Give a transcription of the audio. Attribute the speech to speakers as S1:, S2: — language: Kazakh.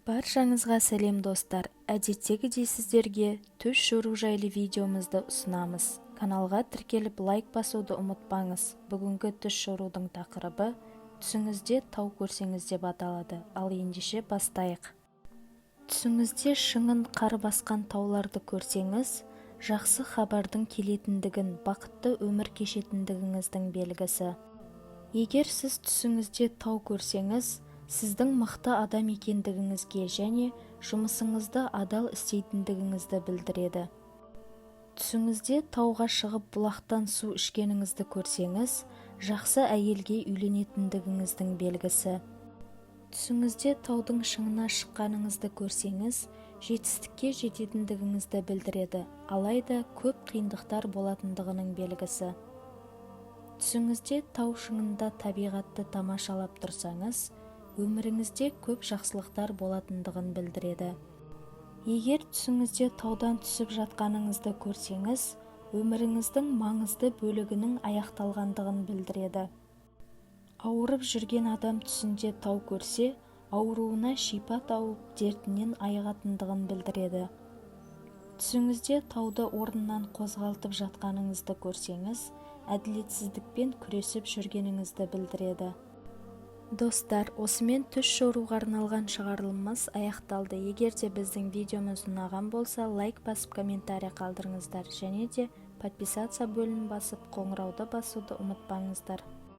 S1: Баршаңызға сәлем достар. Әдеттегідей сіздерге түс жору жайлы видеомызды ұсынамыз. Каналға тіркеліп лайк басуды ұмытпаңыз. Бүгінгі түс жорудың тақырыбы түсіңізде тау көрсеңіз деп аталады. Ал ендеше бастайық. Түсіңізде шыңын қар басқан тауларды көрсеңіз, жақсы хабардың келетіндігін, бақытты өмір кешетіндігіңіздің белгісі. Егер сіз түсіңізде тау көрсеңіз, сіздің мықты адам екендігіңізге және жұмысыңызды адал істейтіндігіңізді білдіреді. Түсіңізде тауға шығып бұлақтан су ішкеніңізді көрсеңіз, жақсы әйелге үйленетіндігіңіздің белгісі. Түсіңізде таудың шыңына шыққаныңызды көрсеңіз, жетістікке жететіндігіңізді білдіреді, алайда көп қиындықтар болатындығының белгісі. Түсіңізде тау шыңында табиғатты тамашалап тұрсаңыз, өміріңізде көп жақсылықтар болатындығын білдіреді. Егер түсіңізде таудан түсіп жатқаныңызды көрсеңіз, өміріңіздің маңызды бөлігінің аяқталғандығын білдіреді. Ауырып жүрген адам түсінде тау көрсе, ауруына шипа тауып, дертінен айығатындығын білдіреді. Түсіңізде тауды орнынан қозғалтып жатқаныңызды көрсеңіз, әділетсіздікпен күресіп жүргеніңізді білдіреді. Достар, осымен түс жоруға арналған шығарылымымыз аяқталды. Егер де біздің видеомыз ұнаған болса, лайк басып комментарий қалдырыңыздар, және де подписаться бөлімін басып қоңырауды басуды ұмытпаңыздар.